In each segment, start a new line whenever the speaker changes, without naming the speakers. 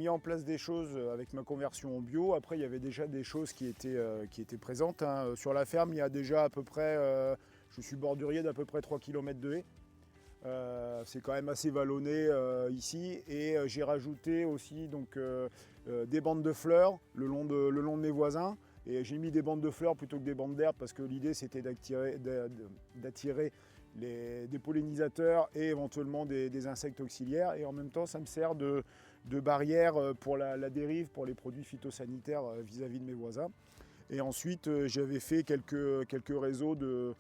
mis en place des choses avec ma conversion en bio. Après, il y avait déjà des choses qui étaient présentes, hein. Sur la ferme, il y a déjà à peu près, je suis bordurier d'à peu près 3 km de haies. C'est quand même assez vallonné ici. Et j'ai rajouté aussi des bandes de fleurs le long de mes voisins. Et j'ai mis des bandes de fleurs plutôt que des bandes d'herbes parce que l'idée c'était d'attirer des pollinisateurs et éventuellement des insectes auxiliaires. Et en même temps, ça me sert de barrière pour la dérive, pour les produits phytosanitaires vis-à-vis de mes voisins. Et ensuite, j'avais fait quelques réseaux de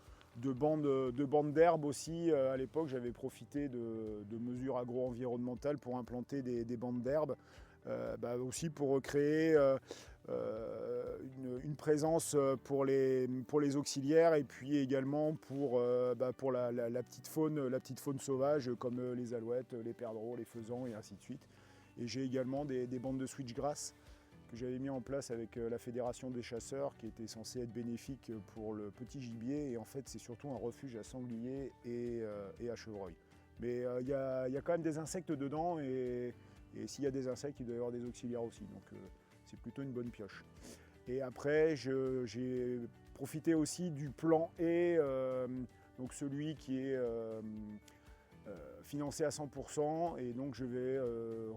bandes d'herbes aussi. À l'époque, j'avais profité de mesures agro-environnementales pour implanter des bandes d'herbes. Aussi pour créer une présence pour les auxiliaires et puis également pour la petite faune sauvage comme les alouettes, les perdreaux, les faisans et ainsi de suite. Et j'ai également des bandes de switchgrass que j'avais mis en place avec la Fédération des chasseurs qui était censée être bénéfique pour le petit gibier et en fait c'est surtout un refuge à sangliers et à chevreuils. Mais il y a quand même des insectes dedans et s'il y a des insectes, il doit y avoir des auxiliaires aussi, donc c'est plutôt une bonne pioche. Et après, j'ai profité aussi du plan E, donc celui qui est financé à 100%, et donc je vais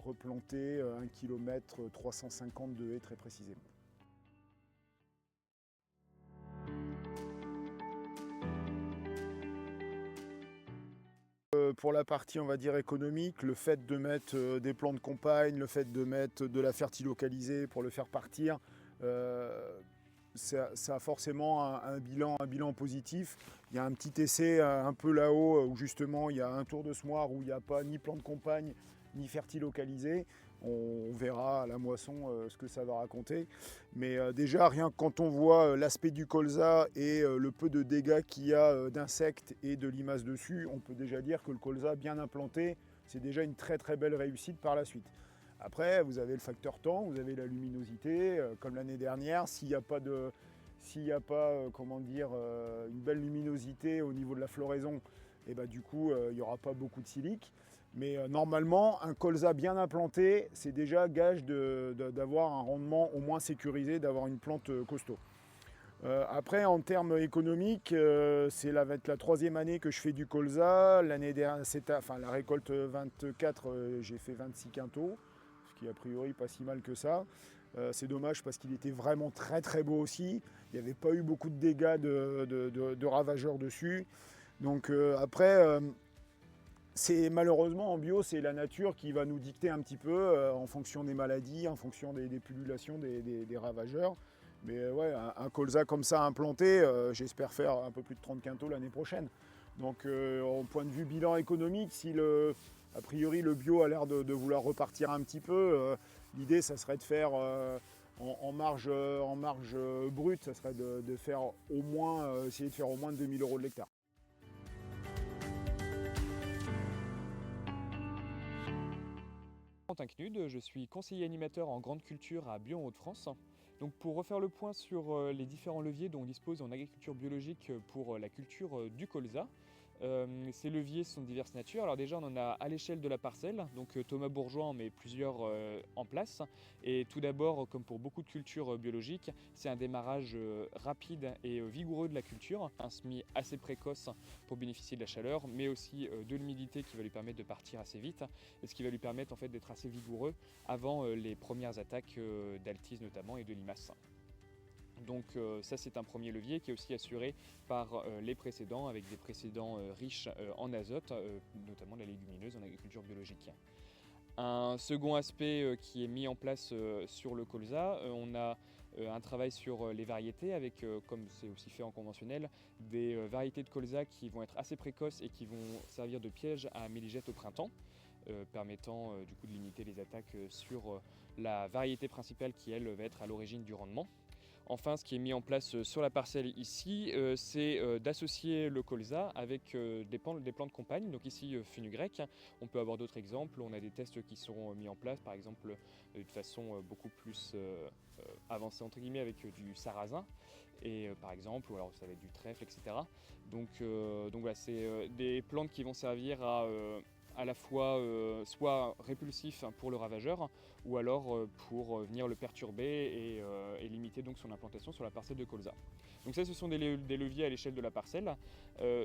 replanter 1 km 350 de haies très précisément. Pour la partie, on va dire, économique, le fait de mettre des plants de campagne, le fait de mettre de la fertilocalisée pour le faire partir, ça a forcément un bilan positif. Il y a un petit essai un peu là-haut où justement il y a un tour de semoir où il n'y a pas ni plan de campagne ni fertilocalisé. On verra à la moisson ce que ça va raconter. Mais déjà, rien que quand on voit l'aspect du colza et le peu de dégâts qu'il y a d'insectes et de limaces dessus, on peut déjà dire que le colza bien implanté, c'est déjà une très très belle réussite par la suite. Après, vous avez le facteur temps, vous avez la luminosité, comme l'année dernière. S'il n'y a pas, une belle luminosité au niveau de la floraison, et du coup, il n'y aura pas beaucoup de silique. Mais normalement, un colza bien implanté, c'est déjà gage d'avoir un rendement au moins sécurisé, d'avoir une plante costaud. Après, en termes économiques, c'est la 3e année que je fais du colza. L'année dernière, la récolte 24, j'ai fait 26 quintaux, ce qui est a priori pas si mal que ça. C'est dommage parce qu'il était vraiment très très beau aussi. Il n'y avait pas eu beaucoup de dégâts de ravageurs dessus. Donc après, c'est malheureusement en bio, c'est la nature qui va nous dicter un petit peu en fonction des maladies, en fonction des pullulations des ravageurs. Mais ouais, un colza comme ça implanté, j'espère faire un peu plus de 30 quintaux l'année prochaine. Donc au point de vue bilan économique, si a priori le bio a l'air de vouloir repartir un petit peu, l'idée ça serait de faire en marge brute, ça serait de faire au moins, essayer de faire au moins 2000 € de l'hectare.
Quentin Knud, je suis conseiller animateur en grande culture à Bion Hauts-de-France. Donc pour refaire le point sur les différents leviers dont on dispose en agriculture biologique pour la culture du colza. Ces leviers sont de diverses natures. Alors déjà on en a à l'échelle de la parcelle, donc Thomas Bourgeois en met plusieurs en place. Et tout d'abord, comme pour beaucoup de cultures biologiques, c'est un démarrage rapide et vigoureux de la culture, un semis assez précoce pour bénéficier de la chaleur, mais aussi de l'humidité qui va lui permettre de partir assez vite, et ce qui va lui permettre en fait d'être assez vigoureux avant les premières attaques d'altise notamment et de limaces. Donc ça c'est un premier levier qui est aussi assuré par les précédents, avec des précédents riches en azote, notamment la légumineuse en agriculture biologique. Un second aspect qui est mis en place sur le colza, on a un travail sur les variétés avec, comme c'est aussi fait en conventionnel, des variétés de colza qui vont être assez précoces et qui vont servir de piège à méligette au printemps, permettant du coup de limiter les attaques sur la variété principale qui elle va être à l'origine du rendement. Enfin, ce qui est mis en place sur la parcelle ici, c'est d'associer le colza avec des plants de campagne, donc ici fenugrec. On peut avoir d'autres exemples, on a des tests qui seront mis en place, par exemple de façon beaucoup plus avancée entre guillemets avec du sarrasin, et par exemple, ou alors ça va être du trèfle, etc. Donc voilà, c'est des plantes qui vont servir à la fois soit répulsifs pour le ravageur, ou alors pour venir le perturber et limiter donc son implantation sur la parcelle de colza. Donc ça, ce sont des leviers à l'échelle de la parcelle.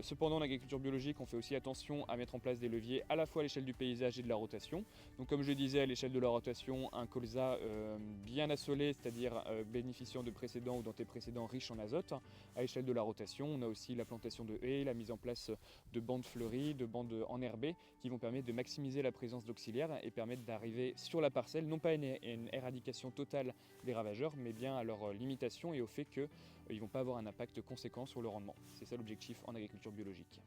Cependant, en agriculture biologique, on fait aussi attention à mettre en place des leviers à la fois à l'échelle du paysage et de la rotation. Donc comme je disais, à l'échelle de la rotation, un colza bien assolé, c'est-à-dire bénéficiant de précédents ou d'antécédents riches en azote. À l'échelle de la rotation, on a aussi la plantation de haies, la mise en place de bandes fleuries, de bandes enherbées, qui vont permettre de maximiser la présence d'auxiliaires et permettre d'arriver sur la parcelle, non pas à une éradication totale des ravageurs, mais bien à leur limitation et au fait qu'ils ne vont pas avoir un impact conséquent sur le rendement. C'est ça l'objectif en agriculture biologique.